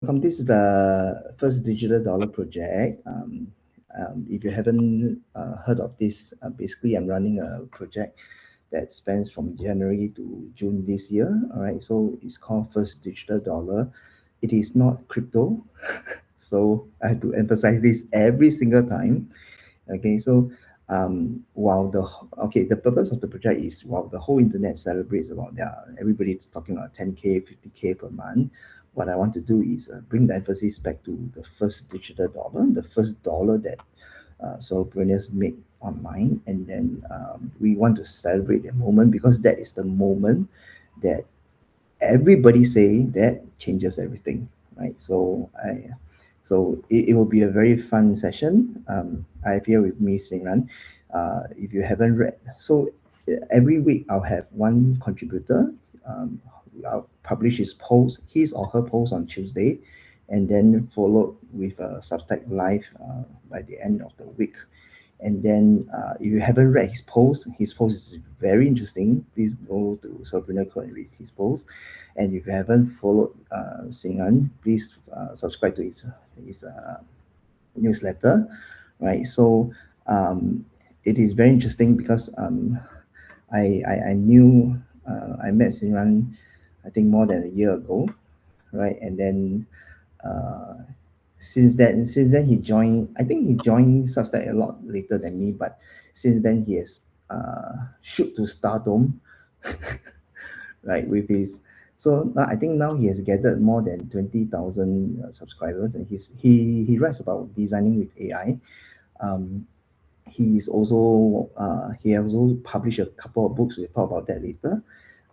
This is the first digital dollar project. If you haven't heard of this, basically I'm running a project that spans from January to June this year. All right, so it's called First Digital Dollar. It is not crypto, so I have to emphasize this every single time. Okay, so while the purpose of the project is while the whole internet celebrates about everybody's talking about 10K, 50K per month. What I want to do is bring the emphasis back to the first digital dollar, the first dollar that solopreneurs make online, and then we want to celebrate the moment because that is the moment that everybody say that changes everything, right? So it will be a very fun session. I have here with me Xinran. If you haven't read, every week I'll have one contributor. I'll publish his or her post on Tuesday, and then followed with a Substack live by the end of the week. And then, if you haven't read his post is very interesting. Please go to Solopreneur Code and read his post. And if you haven't followed Xinran, please subscribe to his newsletter. Right. So it is very interesting because I knew I met Xinran, I think more than a year ago, right? And then uh, since then he joined. I think he joined Substack a lot later than me, but since then he has shoot to stardom, right? With his so now I think now he has gathered more than 20,000 subscribers, and he writes about designing with AI. Um, he also published a couple of books. We'll talk about that later,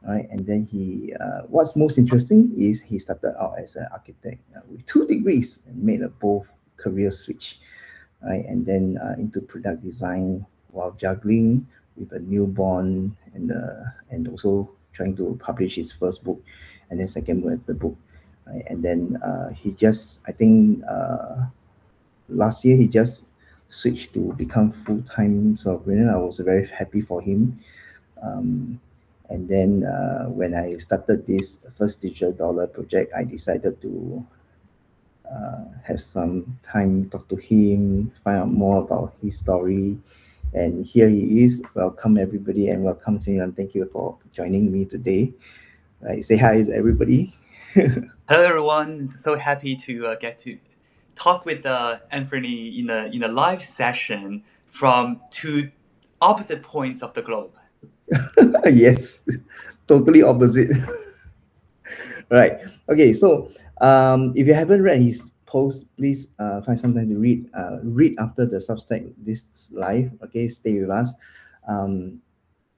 right? And then what's most interesting is he started out as an architect with 2 degrees and made a both career switch, right? And then into product design while juggling with a newborn and also trying to publish his first book and then second the book, right? And then he just I think last year he just switched to become full-time sovereign. I was very happy for him. um, and then when I started this first digital dollar project, I decided to have some time talk to him, find out more about his story. And here he is. Welcome everybody, and welcome to you, and thank you for joining me today. Right, say hi to everybody. Hello, everyone. So happy to get to talk with Anthony in a live session from two opposite points of the globe. Yes, totally opposite. Right. Okay. So, if you haven't read his post, please find some time to read. Read after the Substack this live. Okay. Stay with us. Um,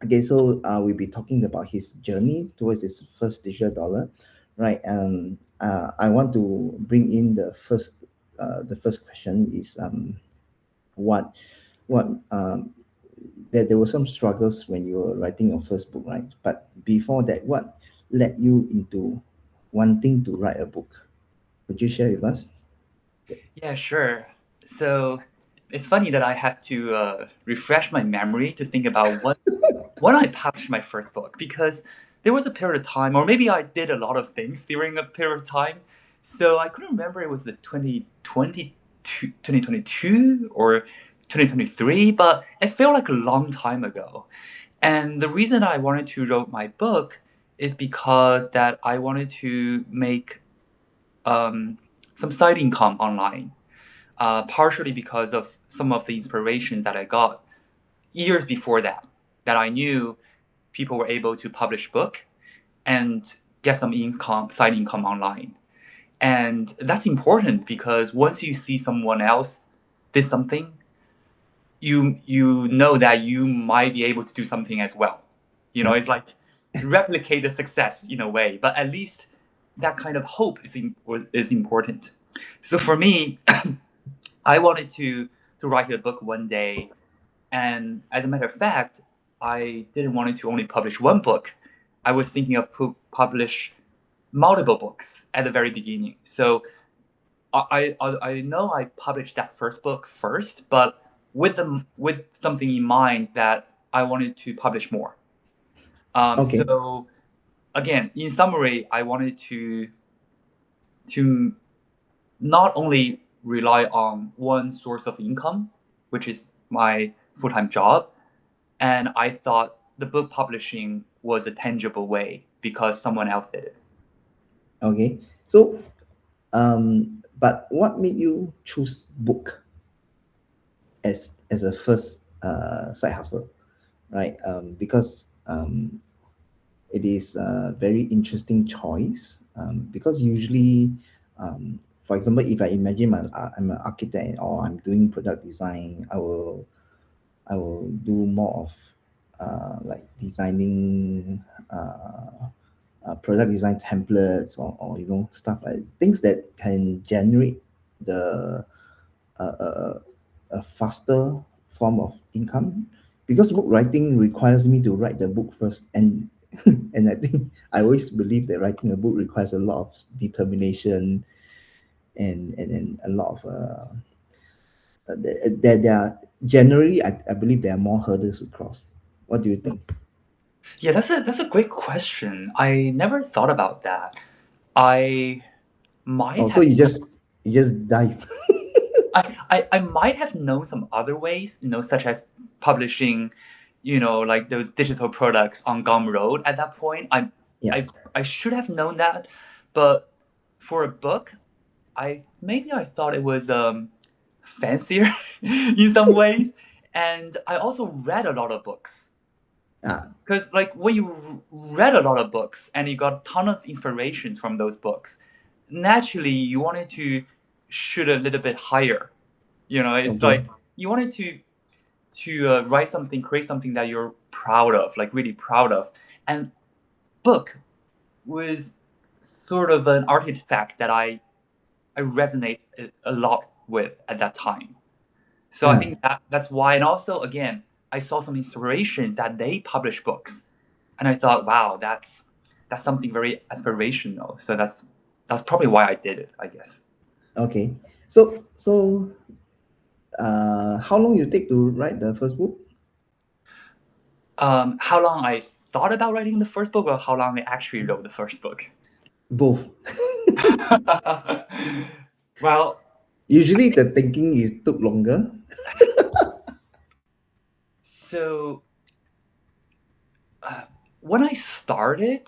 okay. So, we'll be talking about his journey towards his first digital dollar. Right. I want to bring in the first question is what what there were some struggles when you were writing your first book, right? But before that, what led you into wanting to write a book? Could you share with us? Yeah, sure. So it's funny that I had to refresh my memory to think about when I published my first book because there was a period of time, or maybe I did a lot of things during a period of time. So I couldn't remember it was the 2022 or 2023, but it felt like a long time ago. And the reason I wanted to write my book is because that I wanted to make um, some side income online, partially because of some of the inspiration that I got years before that, that I knew people were able to publish book and get some income, side income online. And that's important because once you see someone else did something, you know that you might be able to do something as well. You know, it's like replicate the success in a way, but at least that kind of hope is important. So for me, I wanted to write a book one day, and as a matter of fact, I didn't want to only publish one book. I was thinking of publish multiple books at the very beginning. So I know I published that first book first, but with something in mind that I wanted to publish more. Okay. So again, in summary, I wanted to not only rely on one source of income, which is my full-time job, and I thought the book publishing was a tangible way because someone else did it. Okay. So, but what made you choose book as a first side hustle, right? Because it is a very interesting choice. Because usually, for example, if I imagine I'm an architect or I'm doing product design, I will do more of like designing product design templates, or stuff like things that can generate the a faster form of income, because book writing requires me to write the book first, and and I think I always believe that writing a book requires a lot of determination, and a lot of there are generally, I believe there are more hurdles to cross. What do you think? Yeah, that's a great question. I never thought about that. I might Oh, so have you just dive. I might have known some other ways, such as publishing, like those digital products on Gumroad at that point. Yeah. I I should have known that, but for a book, I thought it was fancier in some ways, and I also read a lot of books. Ah, Because like when you read a lot of books and you got a ton of inspirations from those books, naturally you wanted to shoot a little bit higher. It's okay. like you wanted to write something, create something that you're proud of, like really proud of. And book was sort of an artifact that I resonate a lot with at that time. So I Ah, think that's why. And also, again, I saw some inspirations that they publish books, and I thought, wow, that's something very aspirational. So that's probably why I did it, I guess. okay. So how long you take to write the first book? How long I thought about writing the first book, or how long I actually wrote the first book? Both. Well, Usually the thinking is took longer. so when I started,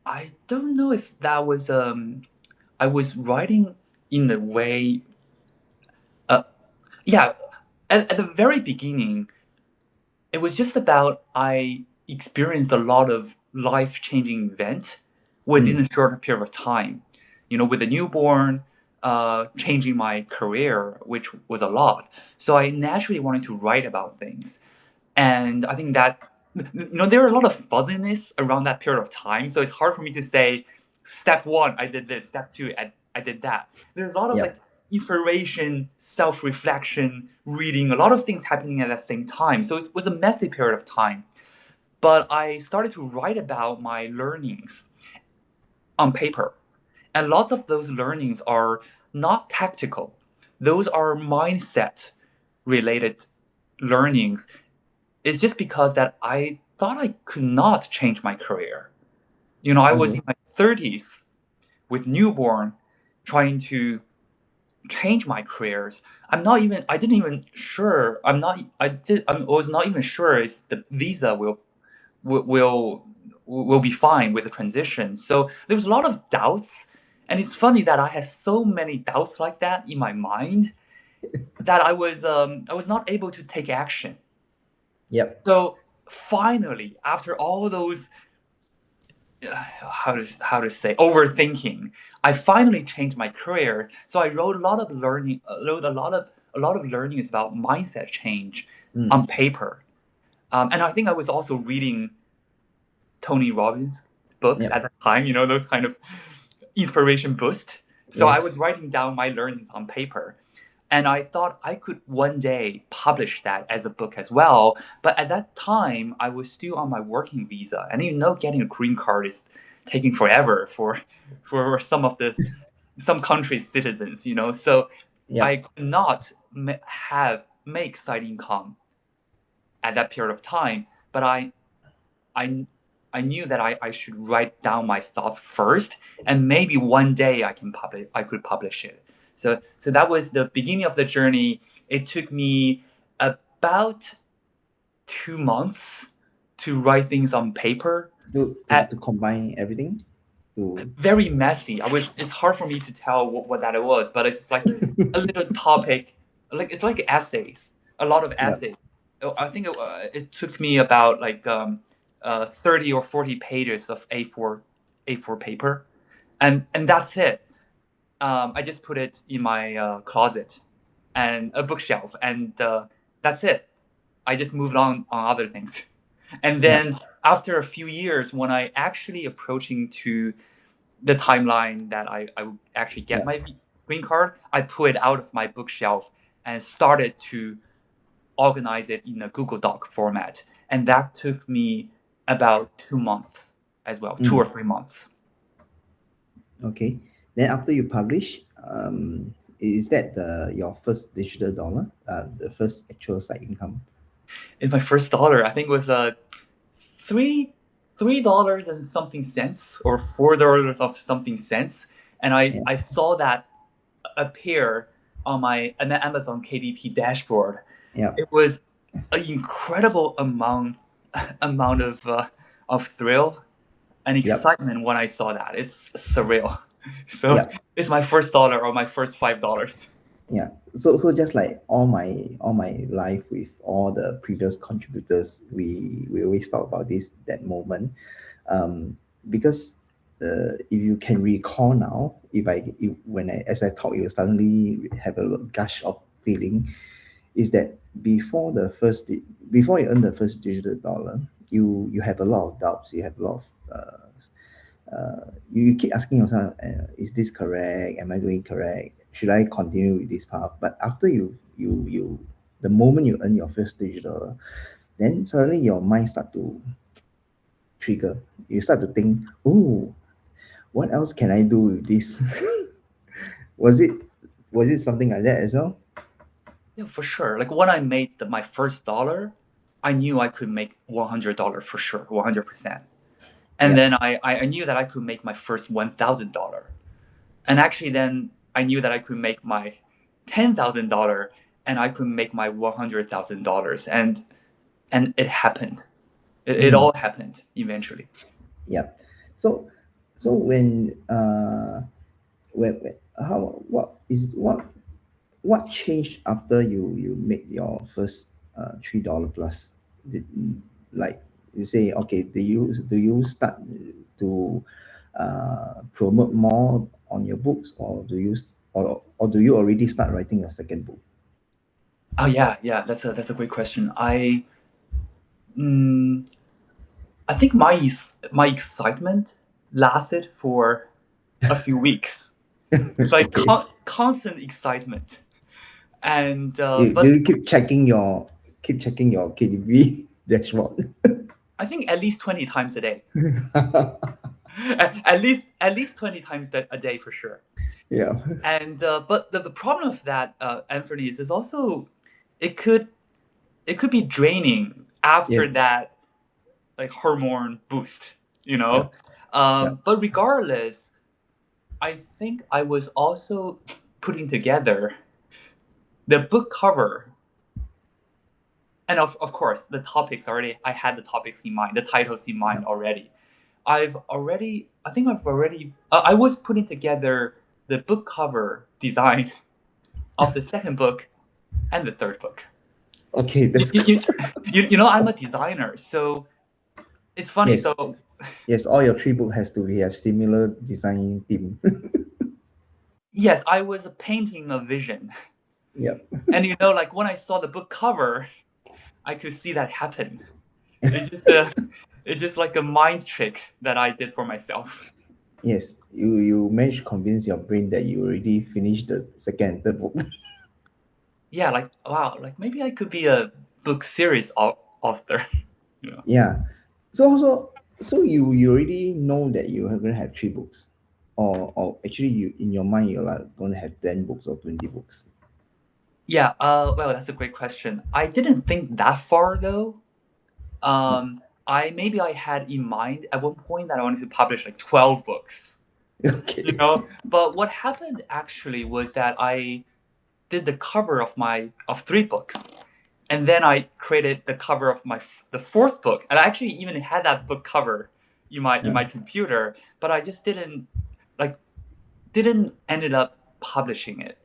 I don't know if that was I was writing in a way. Uh, yeah, at the very beginning, it was just about I experienced a lot of life changing event within Mm, a short period of time. With a newborn, changing my career, which was a lot. So I naturally wanted to write about things. And I think that there are a lot of fuzziness around that period of time. So it's hard for me to say, step one, I did this. Step two, I did that. There's a lot of like yep. inspiration, self-reflection, reading, a lot of things happening at the same time. So it was a messy period of time. But I started to write about my learnings on paper. And lots of those learnings are not tactical. Those are mindset related learnings. It's just because that I thought I could not change my career. I was Okay. in my 30s with newborn trying to change my careers. I didn't even sure. I was not even sure if the visa will will will be fine with the transition. So there was a lot of doubts, and it's funny that I had so many doubts like that in my mind that I was not able to take action. Yep. So finally, after all those how to say overthinking, I finally changed my career. So I wrote a lot of learning, wrote a lot of learnings about mindset change Mm, on paper. And I think I was also reading Tony Robbins books at yep. the time, those kind of inspiration boost. So I was Yes. writing down my learnings on paper. And I thought I could one day publish that as a book as well. But at that time, I was still on my working visa. And getting a green card is taking forever for some countries' citizens. So I Yep. could not make side income at that period of time. But I I knew that I should write down my thoughts first, and maybe one day I could publish it. So that was the beginning of the journey. It took me about 2 months to write things on paper. To combine everything to Very messy. It's hard for me to tell what that it was, but it's just like a little topic, like it's like essays, a lot of yeah essays. I think it took me about like 30 or 40 pages of A4 paper, and that's it. I just put it in my closet and a bookshelf, and that's it. I just moved on other things. And yeah then after a few years, when I actually approaching to the timeline that I would actually get yeah my green card, I pull it out of my bookshelf and started to organize it in a Google Doc format. And that took me about 2 months as well, two or mm, 3 months. okay. Then after you publish, is that your first digital dollar, the first actual side income? In my first dollar, I think it was three $3 and something cents or $4 of something cents. And Yeah, I saw that appear on my an Amazon KDP dashboard. yeah, It was an incredible amount of thrill and yep, excitement when I saw that. It's surreal. So yep. it's my first dollar or my first $5. Yeah. So just like all my life with all the previous contributors, we always talk about this that moment, um, because if you can recall now, if when I as I talk, you suddenly have a gush of feeling, is that before you earn the first digital dollar, you have a lot of doubts, you have a lot of you keep asking yourself, is this correct? Am I doing correct? Should I continue with this path? But after the moment you earn your first digital, then suddenly your mind start to trigger. You start to think, oh, what else can I do with this? was it was it something like that as well? Yeah, for sure. Like when I made my first dollar, I knew I could make $100 for sure, 100%. And Yeah. then I knew that I could make my first $1,000. And actually, then I knew that I could make my $10,000 and I could make my $100,000. And it happened. It Mm, all happened eventually. yeah. So so when how what changed after you make your first $3 plus? Did, like you say, okay, do you start to promote more on your books, or do you already start writing your second book? Oh yeah, yeah. That's a great question. Mm, I think my excitement lasted for a few weeks. It's like Okay. constant excitement. And Do but you keep checking your KDB dashboard? I think at least 20 times a day. At least 20 times a day for sure. Yeah. And but the problem of that, Anthony, is also it could it could be draining after Yes. that like hormone boost, you Yeah. know. Yeah. But regardless, I think I was also putting together the book cover, and of course the topics already. I had the topics in mind, the titles in Yeah. mind already. I think I've already. I was putting together the book cover design of the second book and the third book. Okay, You, that's you, good. you, I'm a designer, so it's funny. Yes. So Yes, all your three book has to be have similar design theme. yes, I was painting a vision, Yep. and like when I saw the book cover, I could see that happen. It's just it's just like a mind trick that I did for myself. Yes, you managed to convince your brain that you already finished the second and third book. Yeah, like wow, like maybe I could be a book series author. you know. Yeah. So you already know that you are gonna have three books. Or actually you in your mind you're like gonna have 10 books or 20 books. Yeah. Well, that's a great question. I didn't think that far though. maybe I had in mind at one point that I wanted to publish like 12 books, you Okay. know. But what happened actually was that I did the cover of 3 books, and then I created the cover of the 4th book, and I actually even had that book cover in my computer, but I just like didn't ended up publishing it.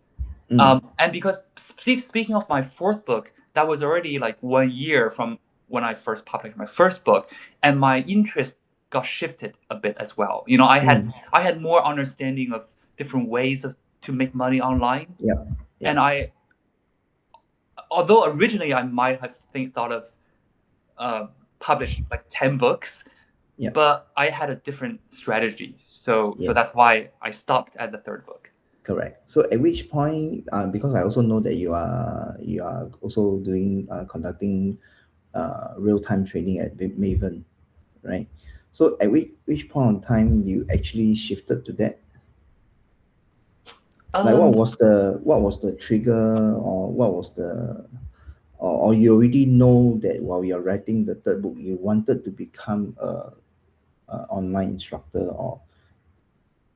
Mm, And because speaking of my 4th book, that was already like 1 year from when I first published my first book, and my interest got shifted a bit as well. You know, mm, I had more understanding of different ways to make money online, yep, and yep, although originally I might have thought of uh, publish like 10 books, yep, but I had a different strategy. So that's yes, why I stopped at the 3rd book. correct. So at which point, because I also know that you are also doing conducting real time trading at Maven, right? So at which point in time you actually shifted to that? Like Um, what was the trigger, or what was the, or you already know that while you're writing the third book you wanted to become a online instructor, or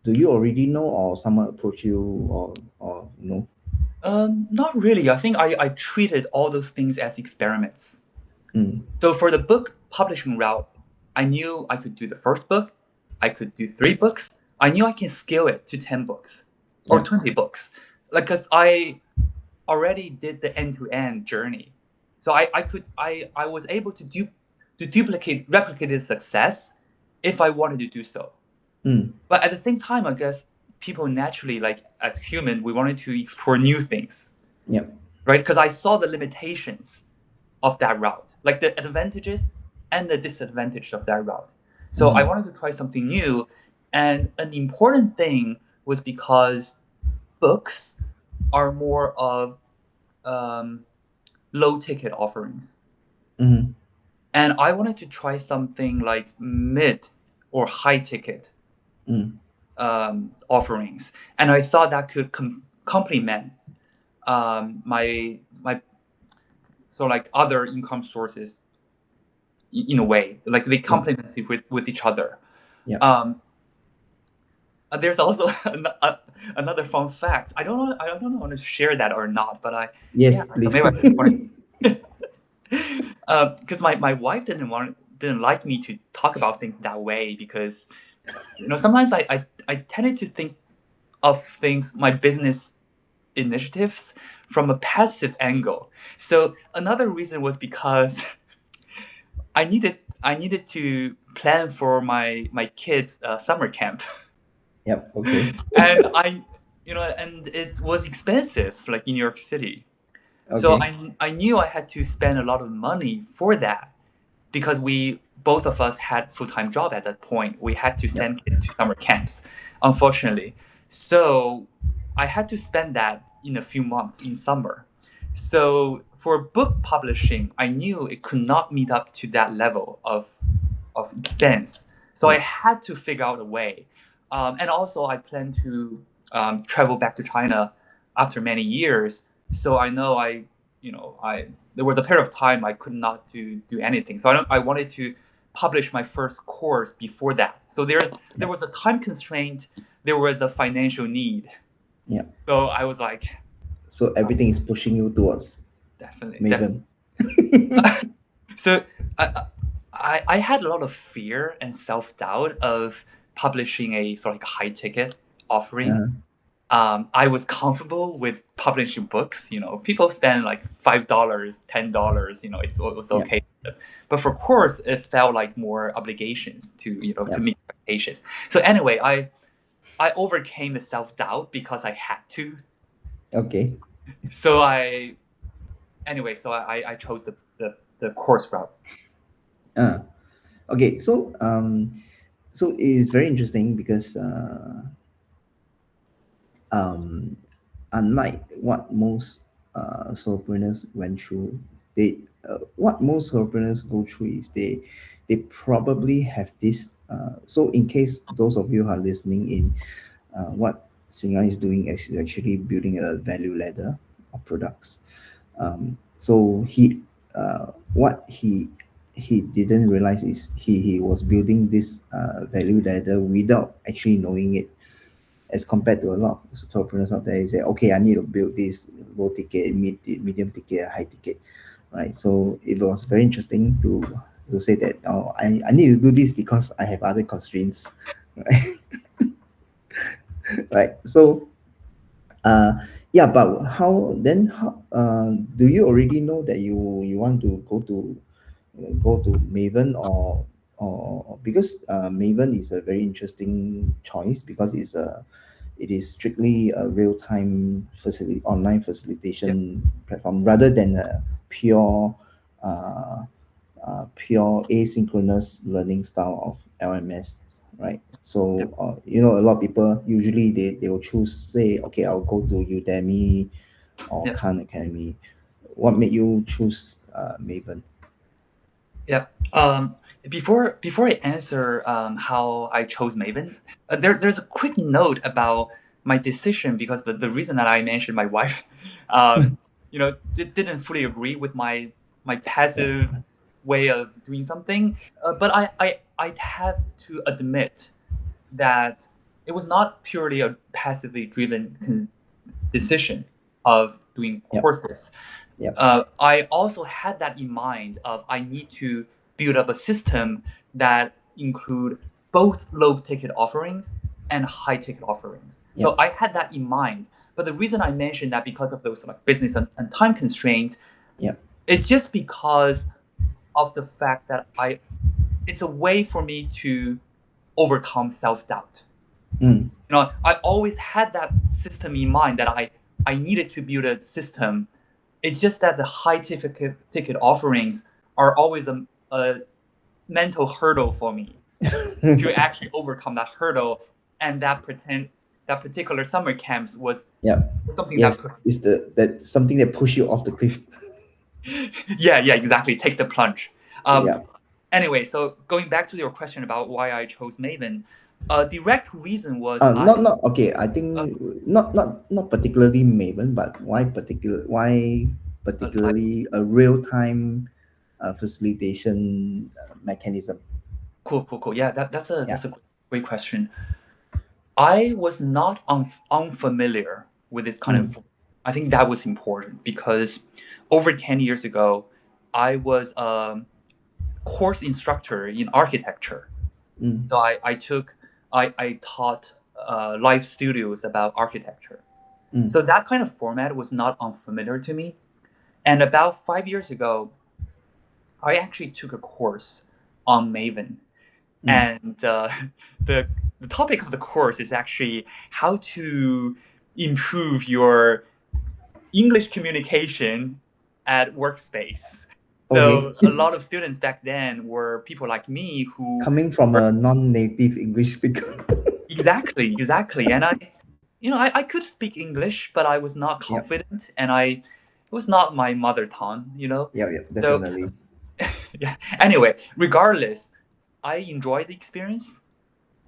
do you already know, or someone approach you, or no? Not really. I think I treated all those things as experiments. Mm, So for the book publishing route, I knew I could do the first book, I could do 3 books. I knew I can scale it to 10 books or yeah. 20 books, like because I already did the end-to-end journey. So I was able to replicate the success if I wanted to do so. Mm, But at the same time, I guess people naturally, like as human, we wanted to explore new things, yeah. right? Because I saw the limitations of that route, like the advantages and the disadvantages of that route. So I Mm-hmm. wanted to try something new. And an important thing was because books are more of um, low ticket offerings. Mm-hmm. And I wanted to try something like mid or high ticket Mm, offerings. And I thought that could complement my so like other income sources in a way, like they yeah. complement it with each other. Yeah. Um, there's also another fun fact. I don't know if I want to share that or not, but Yes, yeah, please. maybe I just want to, because my wife didn't like me to talk about things that way, because sometimes I tended to think of things, my business initiatives, from a passive angle. So another reason was because I needed to plan for my kids' summer camp, Yep. Okay. and and it was expensive, like in New York City. So Okay. I knew I had to spend a lot of money for that, because we both of us had full-time job at that point. We had to Yep. send kids to summer camps, unfortunately. So I had to spend that in a few months in summer. So for book publishing, I knew it could not meet up to that level of expense. So I Yep. had to figure out a way. And also, I plan to travel back to China after many years. So I know I there was a period of time I could not do anything. So I wanted to publish my first course before that. So there Yep. was a time constraint. There was a financial need. Yep. So I was like, So everything is pushing you towards definitely, definitely. Maven. So I, I had a lot of fear and self doubt of publishing a sort of like a high ticket offering. Uh, I was comfortable with publishing books. People spend like $5, $10. It was yep. okay. But for course, it felt like more obligations to Yep. meet expectations. So anyway, I overcame the self doubt because I had to. Okay. So I chose the course route. Uh, okay. So it is very interesting because um, unlike what most solopreneurs went through, they what most solopreneurs go through is they probably have this. So in case those of you who are listening in, what Xinran is doing is actually building a value ladder of products. So what he didn't realize is he was building this value ladder without actually knowing it, as compared to a lot of entrepreneurs out there. He say, okay, I need to build this low ticket, medium ticket, high ticket, right? So it was very interesting to say that, oh, I need to do this because I have other constraints, right? Right. So yeah, but how do you already know that you want to go to Maven, or because Maven is a very interesting choice because it is strictly a real-time online Yep. facilitation platform rather than a pure uh, pure asynchronous learning style of LMS, right? Yep. So a lot of people usually they will choose, say, okay, I'll go to Udemy or Yep. Khan Academy. What made you choose Maven? Yep. Before I answer how I chose Maven, there's a quick note about my decision because the reason that I mentioned my wife, didn't fully agree with my Yeah. passive way of doing something. But I have to admit that it was not purely a passively driven decision of doing Yep. courses. Yep. I also had that in mind of I need to build up a system that include both low ticket offerings and high ticket offerings. So Yep. I had that in mind. But the reason I mentioned that because of those like business and time constraints, Yep. it's just because of the fact that it's a way for me to overcome self-doubt. Mm. I always had that system in mind that I needed to build a system. It's just that the high ticket offerings are always a mental hurdle for me to actually overcome that hurdle. And that particular summer camps was Yep. something that Yes, it's that something that push you off the cliff. yeah, exactly. Take the plunge. Um, Yeah. anyway, so going back to your question about why I chose Maven, a direct reason was Not okay. I uh, think not particularly Maven, but why I particularly a real time facilitation mechanism? cool. Yeah, Yeah. that's a great question. I was not unfamiliar with this kind of. Mm, I think that was important because over 10 years ago, I was a course instructor in architecture. mm, So I taught live studios about architecture. mm, So that kind of format was not unfamiliar to me. And about 5 years ago, I actually took a course on Maven. mm. And the the topic of the course is actually how to improve your English communication at workspace. Okay. So a lot of students back then were people like me who Coming from were a non-native English speaker. exactly, and I could speak English, but I was not Yep. confident, and it was not my mother tongue. Yep. Yep. So Definitely. yeah. Anyway, regardless, I enjoyed the experience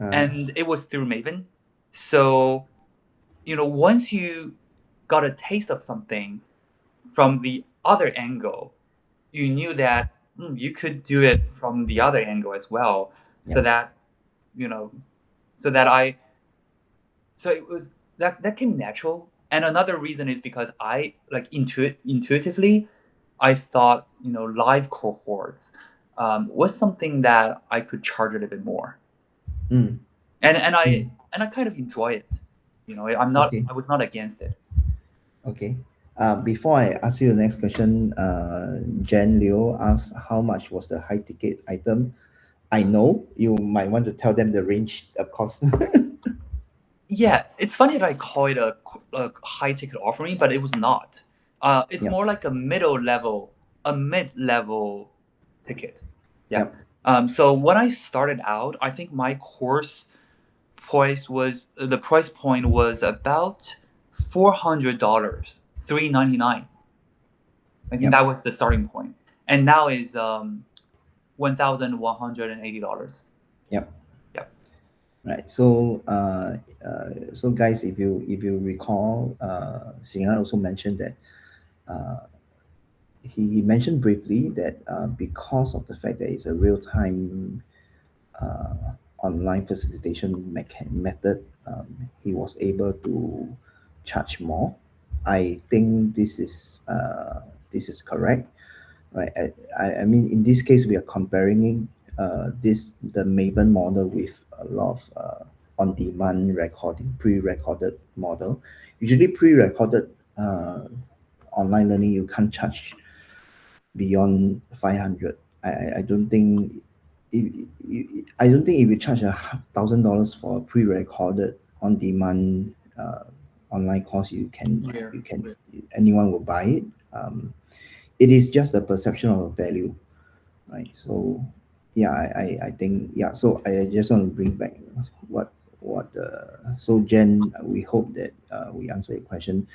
Uh, and it was through Maven. So, once you got a taste of something from the other angle, you knew that you could do it from the other angle as well. So yep. that, you know, so that so it was that came natural. And another reason is because I like intuitively, I thought, live cohorts was something that I could charge a little bit more. Mm, And I kind of enjoy it. okay. I was not against it. Okay. Before I ask you the next question, Jen Liu asked how much was the high ticket item. I know you might want to tell them the range of cost. Yeah, it's funny that I call it a high ticket offering, but it was not. It's Yep. more like a mid level ticket. Yeah. Yep. So when I started out, I think my course the price point was about $400, 399. I think Yep. that was the starting point, and now is $1,180. Yep. Yeah. Right. So guys, if you recall, Xinran also mentioned that he mentioned briefly that because of the fact that it's a real-time online facilitation method, he was able to charge more. I think this is correct, right? I mean, in this case, we are comparing the Maven model with a lot of on-demand recording, pre-recorded model. Usually, pre-recorded uh, online learning, you can't charge beyond 500. I don't think I don't think if you charge $1,000 for a pre-recorded on-demand online course, Yeah. you can anyone will buy it. It is just a perception of value, right? So yeah, I think yeah. So I just want to bring back what so Jen, we hope that we answer your question.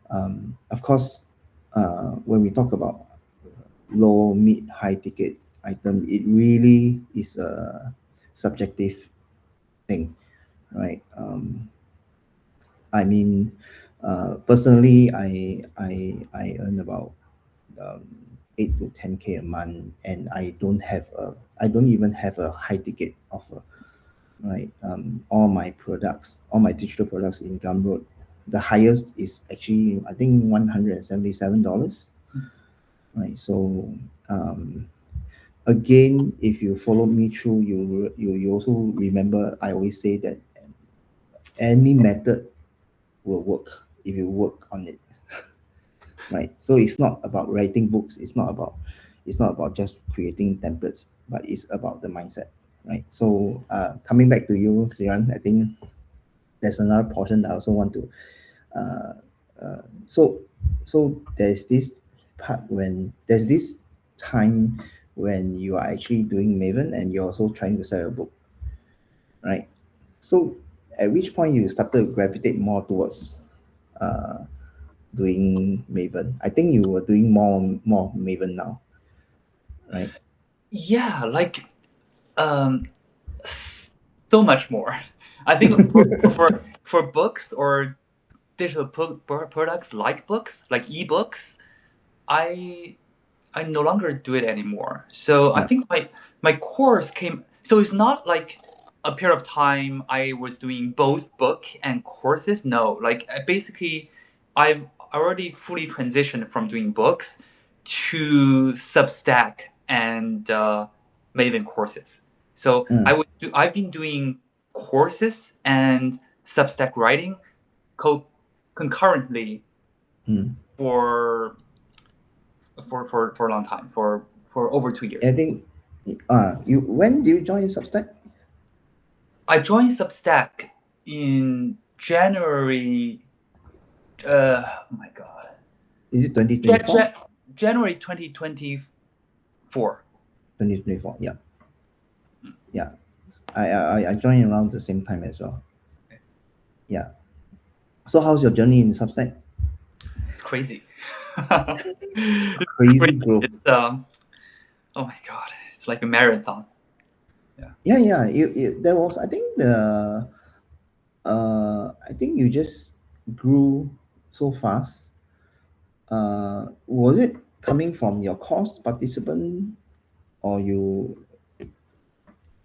Of course, when we talk about low, mid, high ticket item, it really is a subjective thing, right? I mean, personally, I earn about um, 8 to 10K a month, and I don't even have a high ticket offer, right? All my digital products in Gumroad, the highest is actually I think $177, right? So um, again, if you follow me through, you also remember I always say that any method will work if you work on it, right? So it's not about writing books. It's not about just creating templates, but it's about the mindset, right? So coming back to you, Siran, I think there's another portion I also want to. Uh, so there's this part when there's this time when you are actually doing Maven and you're also trying to sell a book, right? So at which point you started to gravitate more towards uh, doing Maven? I think you were doing more Maven now, right? Yeah, like um, so much more. I think for books or digital products like books, like ebooks, I I no longer do it anymore. So I Yeah. think my course came. So it's not like a period of time I was doing both book and courses. No, like basically, I've already fully transitioned from doing books to Substack and Maven courses. So Mm, I've been doing courses and Substack writing co- concurrently mm. for for a long time, for over 2 years. I think you when do you join Substack? I joined Substack in January. Oh my god, Is it Ja- 2024? Ja- January 2024. 2024. Yeah. Mm, Yeah. I joined around the same time as well. okay. Yeah. So how's your journey in Substack? It's crazy. It's Crazy crazy. growth. It's oh my god, it's like a marathon. Yeah. Yeah, yeah. There was I think I think you just grew so fast. Was it coming from your course participant or you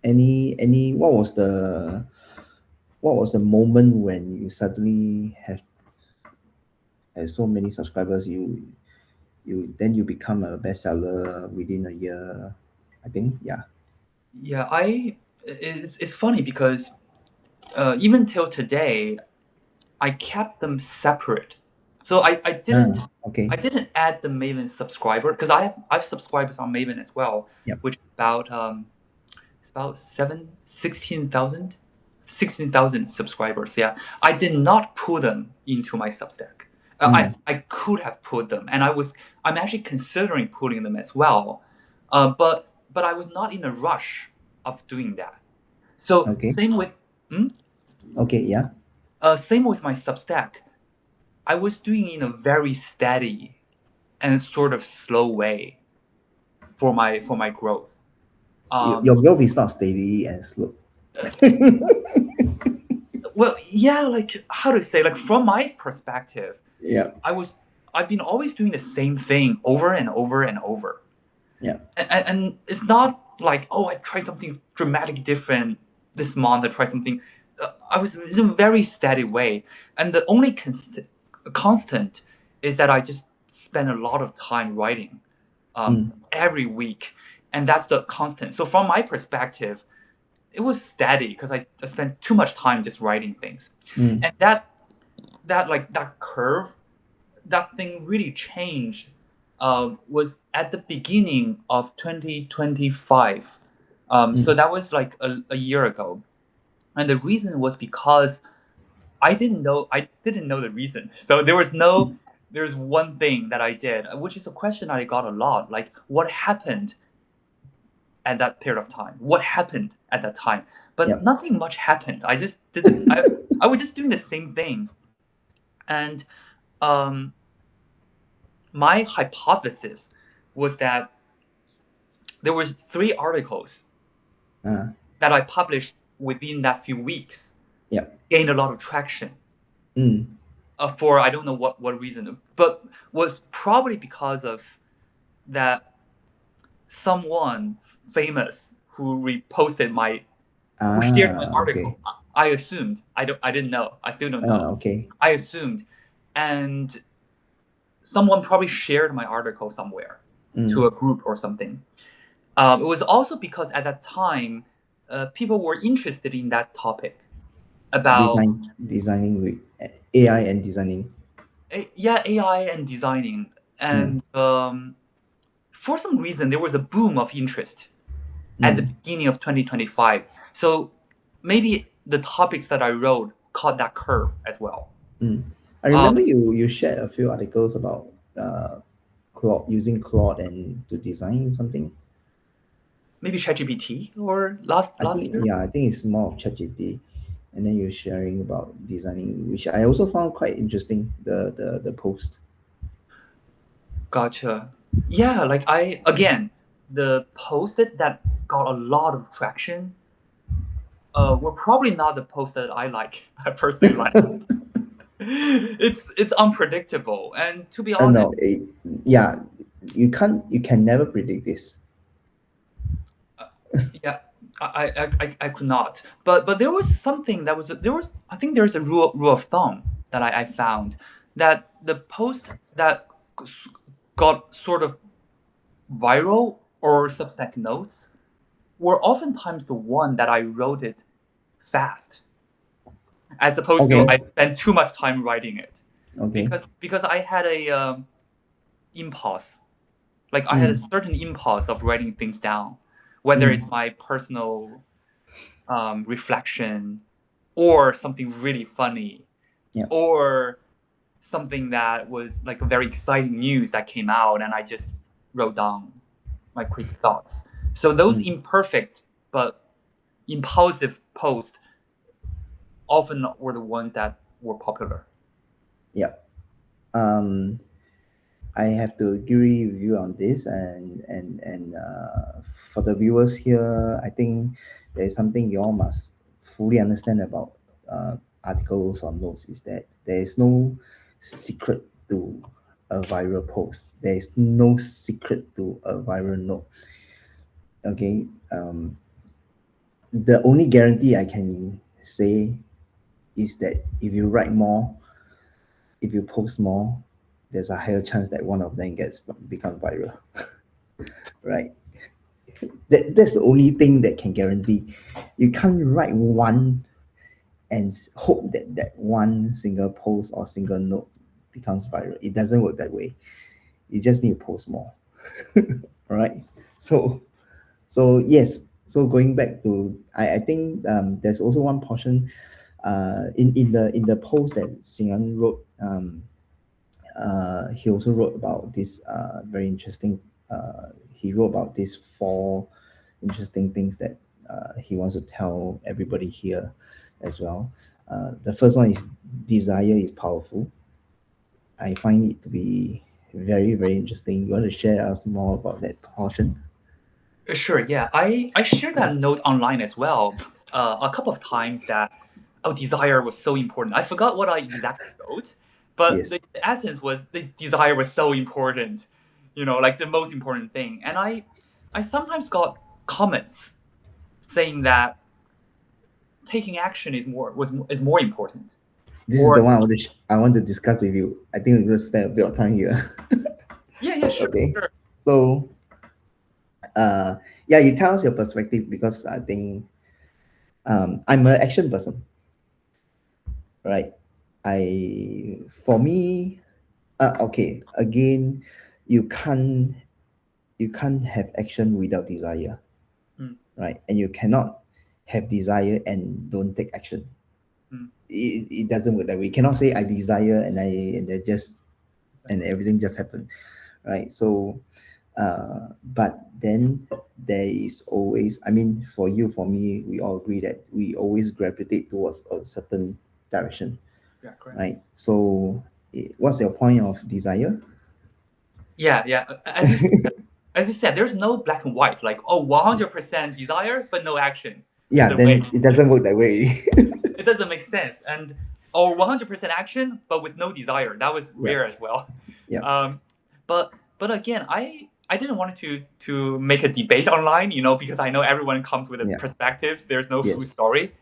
any what was the moment when you suddenly have so many subscribers you then you become a bestseller within a year, I think. Yeah. Yeah, it's funny because even till today, I kept them separate. So I Okay. didn't add the Maven subscriber because I have subscribers on Maven as well, Yep. which is about it's about 16,000 subscribers. Yeah, I did not put them into my Substack. Mm, I could have put them, and I'm actually considering putting them as well, but I was not in a rush of doing that. So okay. hmm? Okay. Yeah. Same with my Substack. I was doing in a very steady and sort of slow way for my growth. Your Um, growth is not steady and slow. well, yeah, like how to say, like from my perspective, Yeah. I was. I've been always doing the same thing over and over and over. Yeah. And it's not like, oh, I tried something dramatically different this month. I tried something. I was in a very steady way, and the only constant is that I just spend a lot of time writing every week, and that's the constant. So from my perspective, it was steady because I spent too much time just writing things, Mm. and that curve, that thing really changed was at the beginning of 2025. So Mm. that was like a year ago, and the reason was because I didn't know the reason. So there's one thing that I did, which is a question I got a lot, like what happened at that period of time? What happened at that time? But Yep. nothing much happened. I was just doing the same thing, and um, my hypothesis was that there was 3 articles Uh, that I published within that few weeks yep. gained a lot of traction Mm. for I don't know what reason, but was probably because of that someone famous who reposted who shared my Okay. article. I assumed I didn't know. I still don't know. Okay. I assumed, and someone probably shared my article somewhere to Mm. a group or something. It was also because at that time, people were interested in that topic about Designing with AI and designing. yeah, AI and designing, Mm. and for some reason there was a boom of interest at the Mm. beginning of 2025. So maybe the topics that I wrote caught that curve as well. Mm. I remember Um, you shared a few articles about Claude, using Claude and to design something. Maybe ChatGPT or last year. I think it's more of ChatGPT, and then you're sharing about designing, which I also found quite interesting. The post. Gotcha. Yeah, like I again, the posts that got a lot of traction were probably not the posts that I like. I personally like. It's unpredictable, and to be honest, No, yeah, you can never predict this. uh, yeah, I could not. But there was something that was there was I think there's a rule of thumb that I found that the post that got sort of viral or Substack notes were oftentimes the one that I wrote it fast, as opposed to Okay. I spent too much time writing it, Okay. because I had a impulse, like I had a Mm. certain impulse of writing things down, whether it's Mm. my personal reflection or something really funny Yeah. or something that was like a very exciting news that came out and I just wrote down my quick thoughts. So those Mm. imperfect but impulsive posts often were the ones that were popular. Yeah. Um, I have to agree with you on this, and for the viewers here, I think there is something you all must fully understand about articles or notes is that there is no secret to a viral post. There is no secret to a viral note. Okay, the only guarantee I can say is that if you write more, if you post more, there's a higher chance that one of them gets become viral, right? That's the only thing that can guarantee. You can't write one and hope that that one single post or single note becomes viral. It doesn't work that way. You just need to post more, right? So yes. So going back to, I think there's also one portion in the post that Xinran wrote. He also wrote about this very interesting. He wrote about these 4 interesting things that he wants to tell everybody here as well. The first one is desire is powerful. I find it to be very, very interesting. You want to share us more about that portion? Sure, yeah. I shared that note online as well a couple of times that oh, desire was so important. I forgot what I exactly wrote, But Yes. the essence was the desire was so important, like the most important thing. And I sometimes got comments saying that taking action is more important. This is the Or one I want to discuss with you. I think we're going to spend a bit of time here. yeah, yeah, sure, Okay. sure. So, uh, yeah, you tell us your perspective because I think I'm an action person, right? For me, okay, again, you can't you can't have action without desire, Mm, right? And you cannot have desire and don't take action. mm, It doesn't work that way. You cannot say I desire and then just and exactly. everything just happen, right? So but then there is always, I mean, for you, for me, we all agree that we always gravitate towards a certain direction, Yeah, correct. right? So what's your point of desire? Yeah, yeah. As you said, there's no black and white. Like, oh, 100% desire, but no action is Yeah, the way. then it doesn't work that way. It doesn't make sense. And or 100% action, but with no desire. That was Yeah, rare as well. yeah, Um, but again, I didn't want to make a debate online, because I know everyone comes with a yeah, perspectives. There's no full yes, story.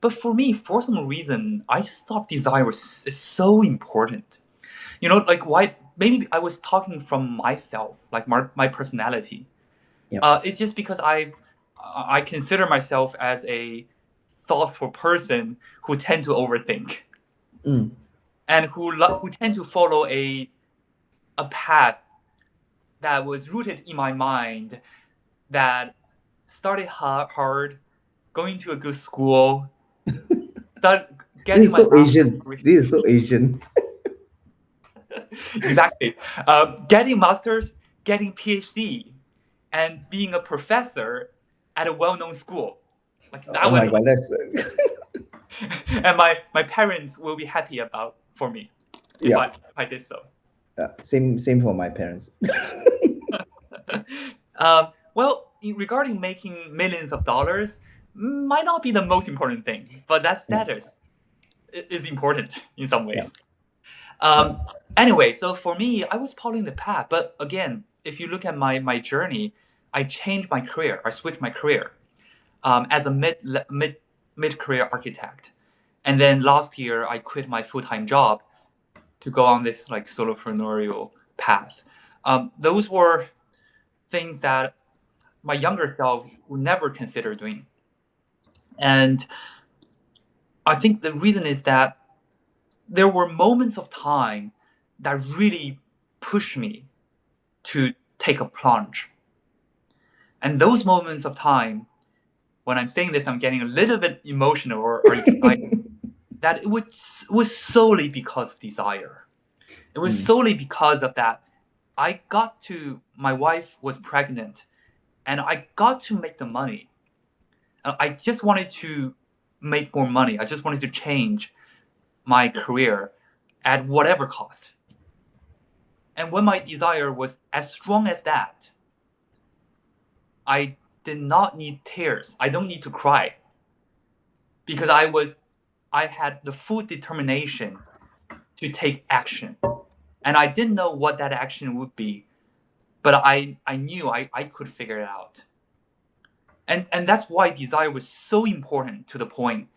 But for me, for some reason, I just thought desire is so important. Like why? Maybe I was talking from myself, like my personality. yeah, It's just because I consider myself as a thoughtful person who tend to overthink mm. and who tend to follow a path that was rooted in my mind, that started hard, going to a good school, start This getting is my so master's Asian. degree. This is so Asian. Exactly. Getting masters, getting PhD, and being a professor at a well-known school. Like that Oh my was god, that's and my parents will be happy about for me if yeah. I did so. Same for my parents. Well, regarding making millions of dollars, might not be the most important thing, but that Yeah, status is important in some yeah, ways. Um, anyway, so for me, I was following the path, but again, if you look at my journey, I changed my career. I switched my career as a mid career architect, and then last year I quit my full time job to go on this like solopreneurial path. Those were things that my younger self would never consider doing. And I think the reason is that there were moments of time that really pushed me to take a plunge. And those moments of time, when I'm saying this, I'm getting a little bit emotional or excited, that was solely because of desire. It was mm, solely because of that. My wife was pregnant, and I got to make the money. I just wanted to make more money. I just wanted to change my career at whatever cost. And when my desire was as strong as that, I did not need tears. I don't need to cry because I had the full determination to take action. And I didn't know what that action would be, but I knew I could figure it out. And that's why desire was so important, to the point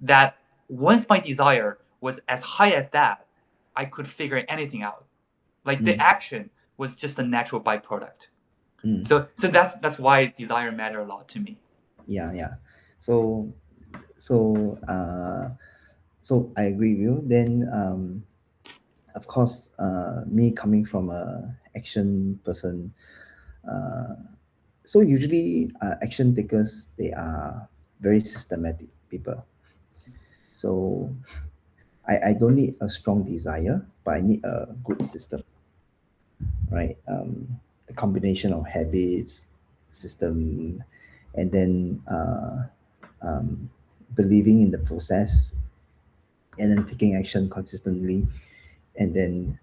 that once my desire was as high as that, I could figure anything out. Like the mm, action was just a natural byproduct. mm. So that's why desire mattered a lot to me. Yeah, yeah. So so so I agree with you. Then of course, me coming from a action person, uh, so usually action takers, they are very systematic people. So I don't need a strong desire, but I need a good system, right? A combination of habits, system, and then um, believing in the process, and then taking action consistently, and then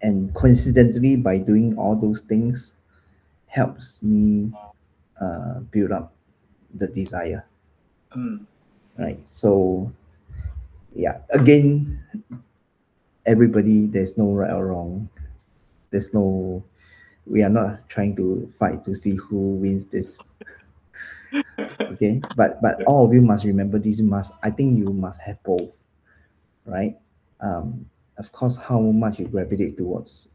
and coincidentally, by doing all those things, helps me build up the desire, Mm, right? So yeah, again, everybody, there's no right or wrong. There's no, we are not trying to fight to see who wins this. Okay, but all of you must remember this. You must, I think you must have both, right? Of course, how much you gravitate towards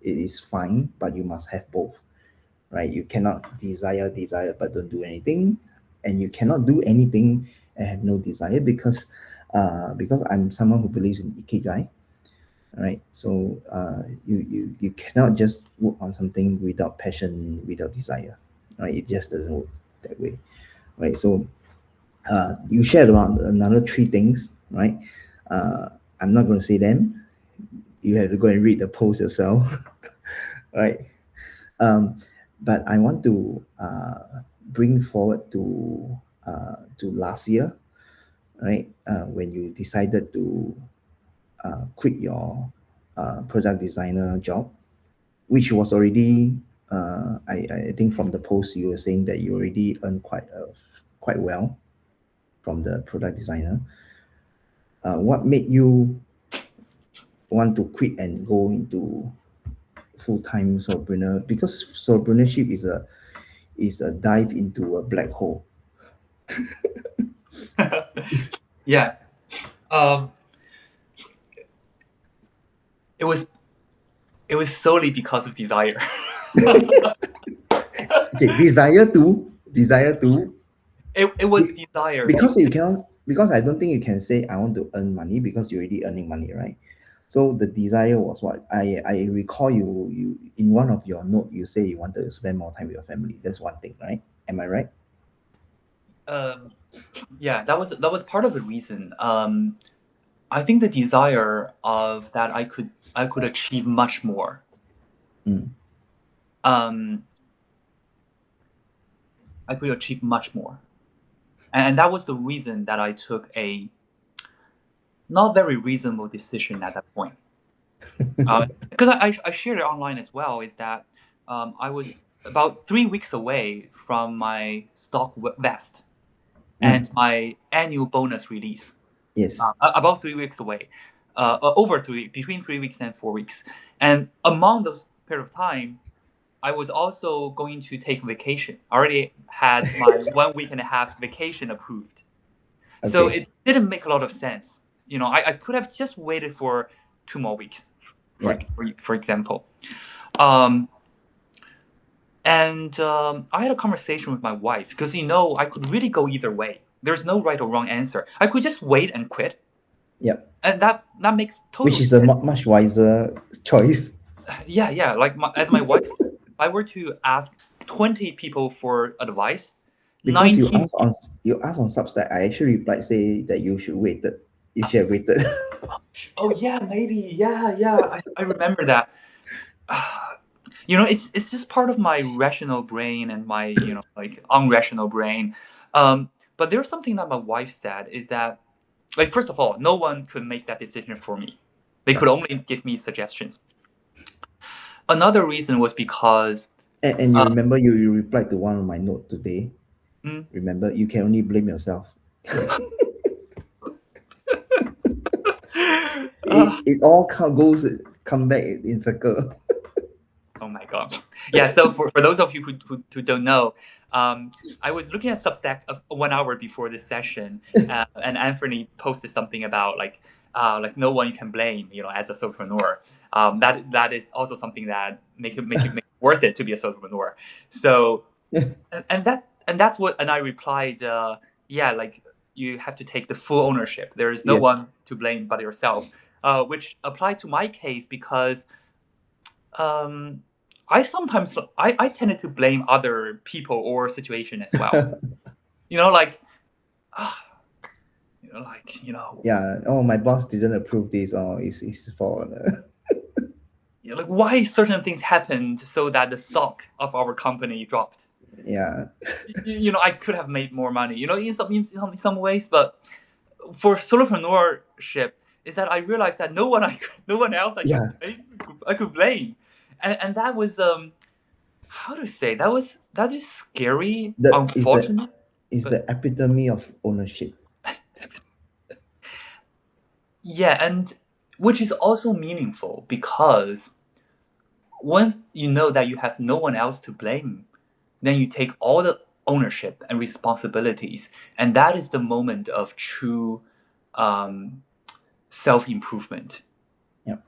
it is fine, but you must have both, right? You cannot desire but don't do anything, and you cannot do anything and have no desire, because I'm someone who believes in ikigai, right? So you cannot just work on something without passion, without desire, right? It just doesn't work that way, right? So you shared around another three things, right? uh, I'm not going to say them. You have to go and read the post yourself. Right? um, but I want to bring forward to last year, right? When you decided to quit your product designer job, which was already, I think from the post you were saying that you already earn quite well from the product designer. What made you want to quit and go into full-time solopreneur? Because solopreneurship is a dive into a black hole. Yeah. Um, it was solely because of desire. Okay, desire to It was desire. because you cannot, because I don't think you can say I want to earn money because you're already earning money, right? So the desire was what I recall you in one of your note you say you wanted to spend more time with your family. That's one thing, right? Am I right? Um, yeah, that was part of the reason. I think the desire of that I could achieve much more. Mm. Um, I could achieve much more, and that was the reason that I took a not very reasonable decision at that point. Because I shared it online as well. Is that I was about 3 weeks away from my stock vest Mm. and my annual bonus release. Yes. About 3 weeks away, over 3 between 3 weeks and 4 weeks, and among those period of time, I was also going to take vacation. I already had my 1 week and a half vacation approved, so Okay. it didn't make a lot of sense. I could have just waited for 2 more weeks, Yeah. for example. Um, and I had a conversation with my wife because I could really go either way. There's no right or wrong answer. I could just wait and quit, Yep. and that makes Which total is a sense. much wiser choice. Yeah. Like as my wife said, if I were to ask 20 people for advice, Because 19 people. you asked on Substack, I actually replied say that you should have waited. Oh yeah, maybe. Yeah. I remember that. It's just part of my rational brain and my like unrational brain. But there's something that my wife said is that, like, first of all, no one could make that decision for me. They could only give me suggestions. Another reason was because And you uh, remember you replied to one of my note today. mm, Remember, you can only blame yourself. uh, It all come back in circle. oh my god. Yeah, so for those of you who don't know, I was looking at Substack 1 hour before this session, and Anthony posted something about like no one you can blame, as a solopreneur. That is also something that make it worth it to be a solopreneur. So and I replied, yeah, like you have to take the full ownership. There is no Yes. one to blame but yourself, which applied to my case because um, I tended to blame other people or situation as well. Like ah, Yeah. Oh, my boss didn't approve this. Oh, it's his fault. like why certain things happened so that the stock of our company dropped. Yeah. I could have made more money. In some ways, but for solopreneurship is that I realized that no one else Yeah. I could blame, and that was how to say that is scary, That unfortunate, is but the epitome of ownership. yeah, and which is also meaningful because once you know that you have no one else to blame, then you take all the ownership and responsibilities, and that is the moment of true um, self improvement, Yep.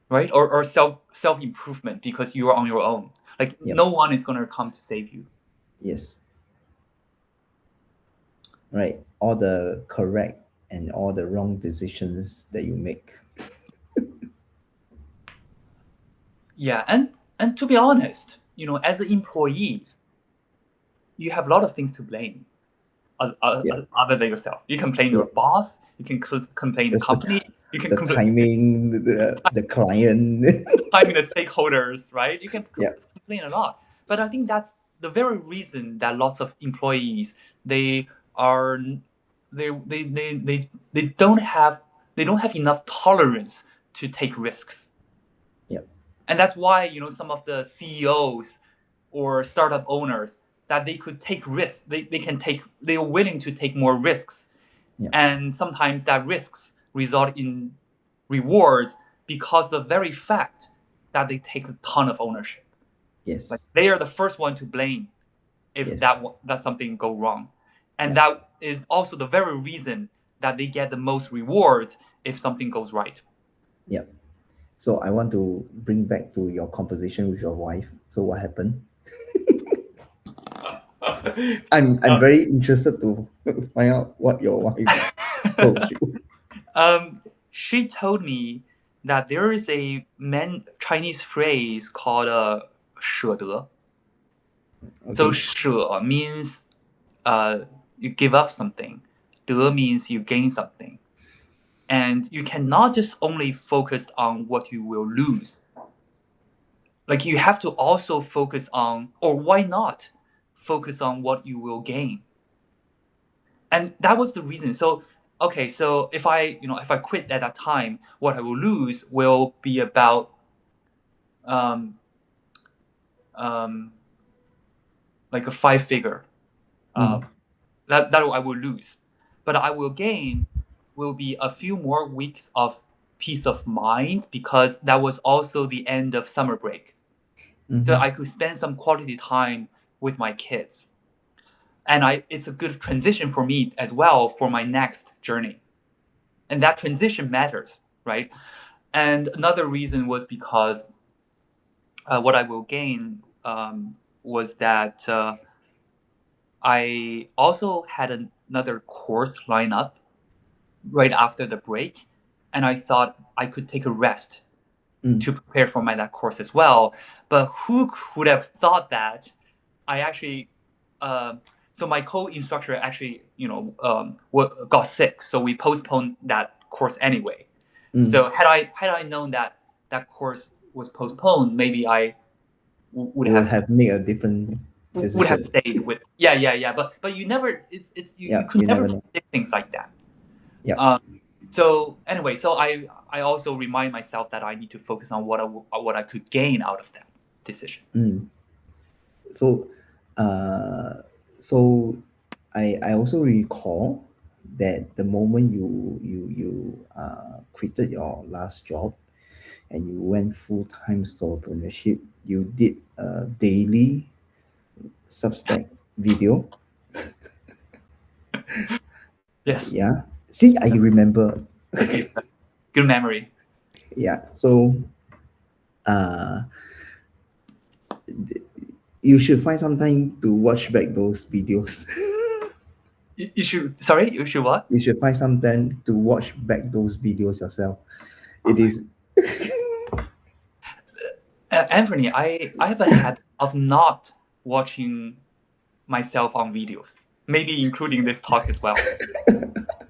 right? Or self improvement because you are on your own. Like Yep. no one is gonna come to save you. Yes. Right. All the correct and all the wrong decisions that you make. Yeah, and to be honest, as an employee, you have a lot of things to blame Yeah. other than yourself. You can blame Yeah. your boss. You can complain the That's the company. You can the timing, the client. blaming the stakeholders, right? You can Yeah. complain a lot. But I think that's the very reason that lots of employees they are they don't have enough tolerance to take risks. Yeah. And that's why some of the CEOs or startup owners that they could take risks. They are willing to take more risks, Yeah. and sometimes that risks result in rewards because the very fact that they take a ton of ownership. Like Yes. they are the first one to blame if Yes. that something go wrong, and Yeah. that is also the very reason that they get the most rewards if something goes right. Yeah. So I want to bring back to your conversation with your wife. So what happened? I'm very interested to find out what your wife told you. She told me that there is a Chinese phrase called 舍得. So Okay. 舍 means you give up something. 得 means you gain something. And you cannot just only focus on what you will lose. Like you have to also focus on, or why not focus on what you will gain? And that was the reason. So okay, so if I quit at that time, what I will lose will be about um, um, like a five figure. Uh, Mm. that I will lose, but I will gain will be a few more weeks of peace of mind because that was also the end of summer break. So Mm-hmm. I could spend some quality time with my kids, and it's a good transition for me as well for my next journey. And that transition matters, right? And another reason was because what I will gain was that I also had another course lined up right after the break, and I thought I could take a rest Mm. to prepare for my that course as well. But who would have thought that I actually so my co-instructor actually got sick, so we postponed that course anyway. Mm. So had I known that that course was postponed, maybe I would You will have have made a different decision. stayed with. Yeah. But you never you Yeah. could You never never know. predict things like that. Yeah. Um, so anyway, so I also remind myself that I need to focus on what I could gain out of that decision. Mm. So, uh, so I also recall that the moment you quitted your last job and you went full time solopreneurship, you did a daily Substack video. Yes, Yeah. See, I remember. yeah. Good memory. Yeah. So, uh, you should find some time to watch back those videos. You should. Sorry, you should what? You should find some time to watch back those videos yourself. It is. Anthony, I have a habit of not watching myself on videos, maybe including this talk as well.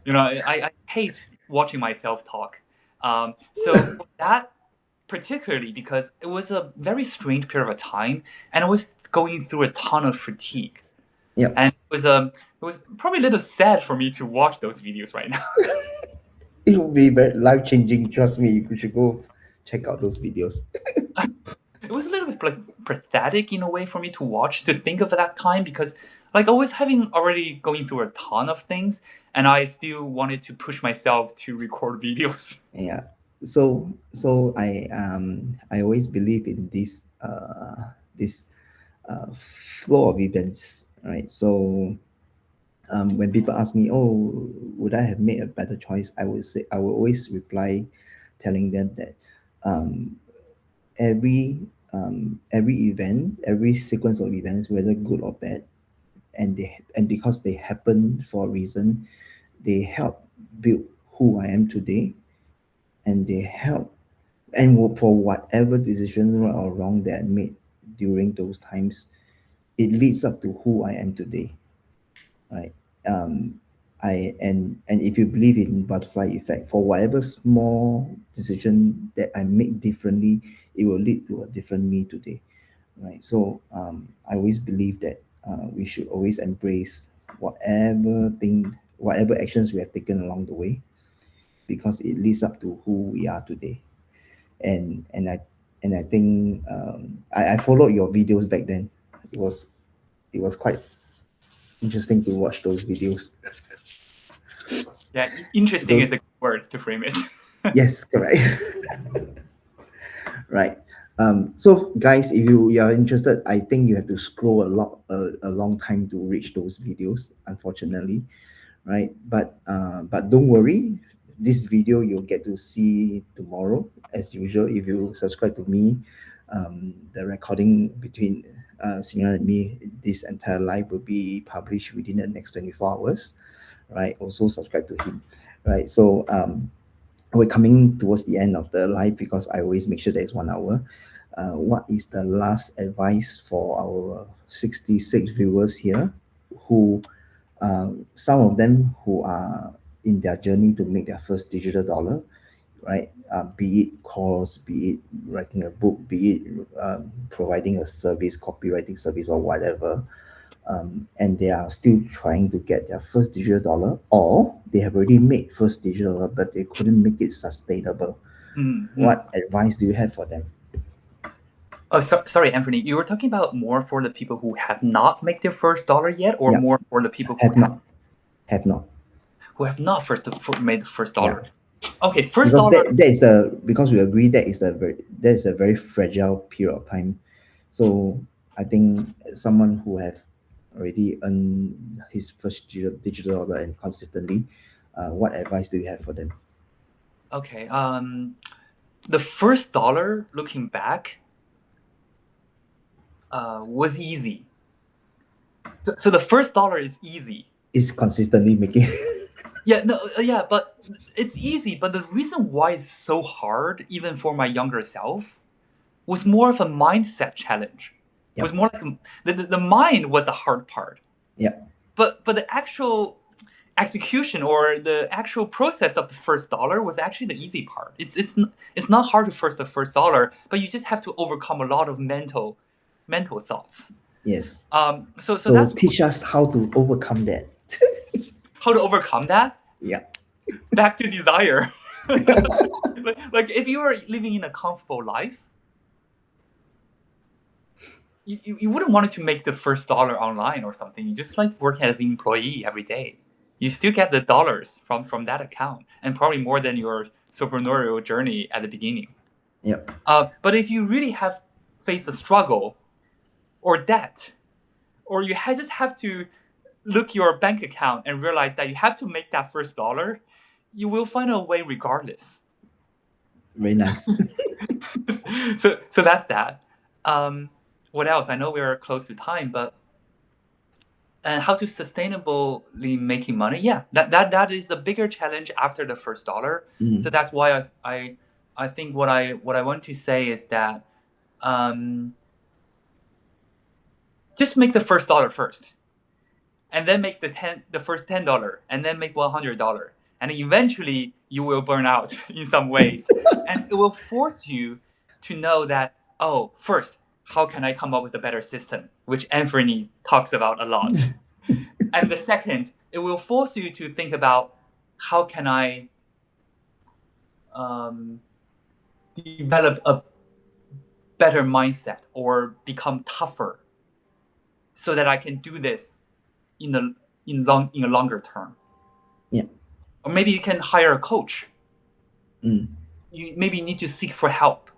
I hate watching myself talk. So for that, particularly because it was a very strange period of time, and I was going through a ton of fatigue, Yep. and it was probably a little sad for me to watch those videos right now. It will be very life changing. Trust me. You should go check out those videos. It was a little bit like pathetic in a way for me to watch, to think of that time, because like I was having already going through a ton of things, and I still wanted to push myself to record videos. Yeah. I always believe in this flow of events, right? So when people ask me, oh, would I have made a better choice, I will always reply telling them that um, every event, every sequence of events, whether good or bad, and because they happen for a reason, they help build who I am today, and they help for whatever decision right or wrong that I made during those times, it leads up to who I am today, right? Um, and if you believe in butterfly effect, for whatever small decision that I make differently, it will lead to a different me today, right? So I always believe that we should always embrace whatever actions we have taken along the way, because it leads up to who we are today. And I think I followed your videos back then. It was it was quite interesting to watch those videos. Yeah, interesting is Those a good word to frame it. Yes, correct. Right. So guys, if you are interested, I think you have to scroll a long time to reach those videos, unfortunately, right? But don't worry, this video you'll get to see tomorrow as usual. If you subscribe to me, the recording between Xinran and me, this entire live will be published within the next 24 hours, right? Also subscribe to him, right? So we're coming towards the end of the live because I always make sure that it's 1 hour. What is the last advice for our 66 viewers here, who some of them who are in their journey to make their first digital dollar, right? Be it course, be it writing a book, be it providing a service, copywriting service, or whatever, and they are still trying to get their first digital dollar, or they have already made first digital dollar but they couldn't make it sustainable. Mm-hmm. What advice do you have for them? Oh, sorry, Anthony. You were talking about more for the people who have not made their first dollar yet, or Yeah, more for the people have not, have not. made the first Yeah, dollar? Okay, first because dollar. that is the because we agree that is a very fragile period of time. So I think someone who have already earned his first digital dollar and consistently, what advice do you have for them? Okay, the first dollar, looking back, was easy. So the first dollar is easy. Is consistently making Yeah, no, yeah, but it's easy. But the reason why it's so hard, even for my younger self, was more of a mindset challenge. Was Yep. more like the mind was the hard part. Yep. But the actual execution or the actual process of the first dollar was actually the easy part. It's not hard to first the first dollar, but you just have to overcome a lot of mental thoughts. Yes. So So that's teach us how to overcome that. how to overcome that. Yeah. Back to desire. Like if you are living in a comfortable life, you wouldn't want to make the first dollar online or something. You just like working as an employee every day. You still get the dollars from that account, and probably more than your entrepreneurial journey at the beginning. Yep. But if you really have faced a struggle or debt, or just have to look your bank account and realize that you have to make that first dollar, you will find a way regardless. Very nice. So that's that. What else? I know we are close to time, but and how to sustainably making money? Yeah, that is a bigger challenge after the first dollar. So Mm. that's why I think what I want to say is that um, just make the first dollar first, and then make the first $10, and then make $100, and eventually you will burn out in some ways, and it will force you to know that, oh, first, how can I come up with a better system, which Anthony talks about a lot, and the second, it will force you to think about how can I um, develop a better mindset or become tougher so that I can do this in the in a longer term. Yeah. Or maybe you can hire a coach. Mm. you maybe need to seek for help,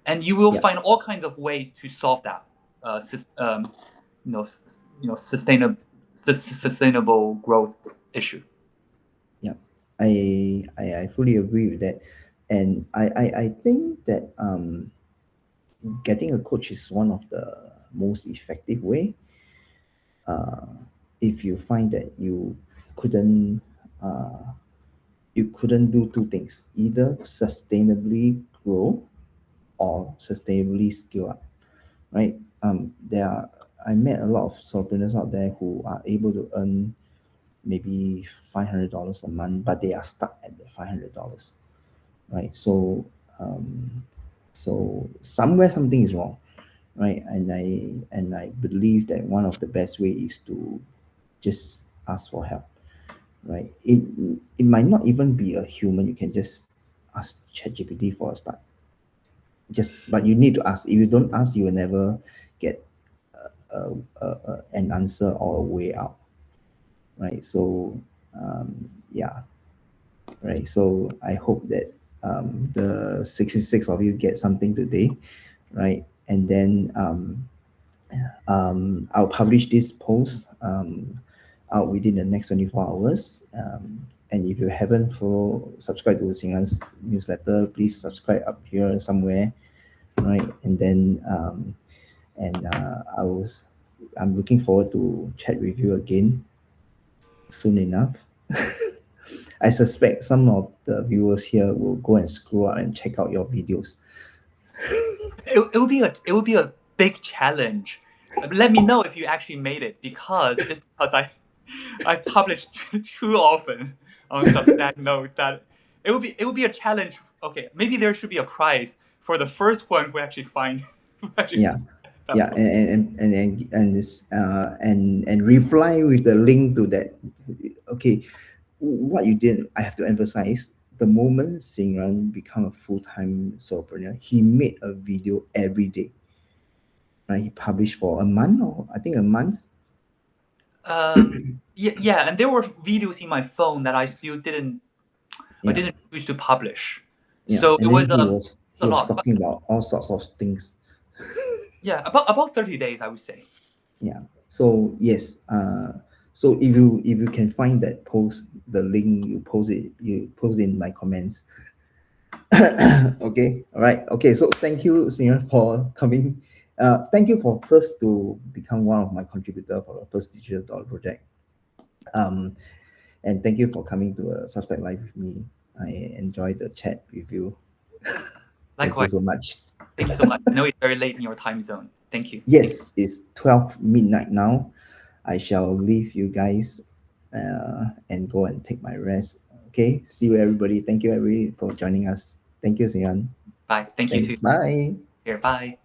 and you will Yeah, find all kinds of ways to solve that. Uh, you know, sustainable growth issue. yeah. I fully agree with that. And I think that getting a coach is one of the most effective way. Uh, if you find that couldn't uh, you couldn't do two things, either sustainably grow or sustainably scale up, right? There are I met a lot of solopreneurs out there who are able to earn maybe $500 a month, but they are stuck at the $500, right? Um, so somewhere something is wrong, right? And I believe that one of the best way is to just ask for help, right? It might not even be a human. You can just ask ChatGPT for a start. Just but you need to ask. If you don't ask, you will never get an answer or a way out, right? So yeah, right. So I hope that the 66 of you get something today, right? And then I'll publish this post out within the next 24 hours. And if you haven't subscribed to Xinran's newsletter, please subscribe up here somewhere, right? And then I'm looking forward to chat with you again soon enough. I suspect some of the viewers here will go and scroll up and check out your videos. It would be a big challenge. Let me know if you actually made it, because I publish too often on Substack note that it would be a challenge. Okay, maybe there should be a prize for the first one who actually who actually Yeah, that yeah, post. and reply with the link to that. Okay, what you did, I have to emphasize. The moment Xinran become a full-time solopreneur, he made a video every day. Right, he published for a month, or I think a month. Yeah, and there were videos in my phone that I Yeah, didn't choose to publish. yeah, So it and then was he a was lot, but talking about all sorts of things. yeah, about 30 days, I would say. Yeah. So yes, so if you can find that post, the link, you post it in my comments. Okay, all right. Okay, so thank you, Senior, for coming. Thank you for first to become one of my contributor for the first digital dollar project. Um, and thank you for coming to a Substack Live with me. I enjoyed the chat with you. Thank you Likewise, so much. thank you so much. I know it's very late in your time zone. Thank you. Thank you. Yes, it's 12 midnight now. I shall leave you guys and go and take my rest. Okay, see you everybody. Thank you everybody for joining us. Thank you, Sian. Bye. Thank you Thanks. too. Bye. Here, bye.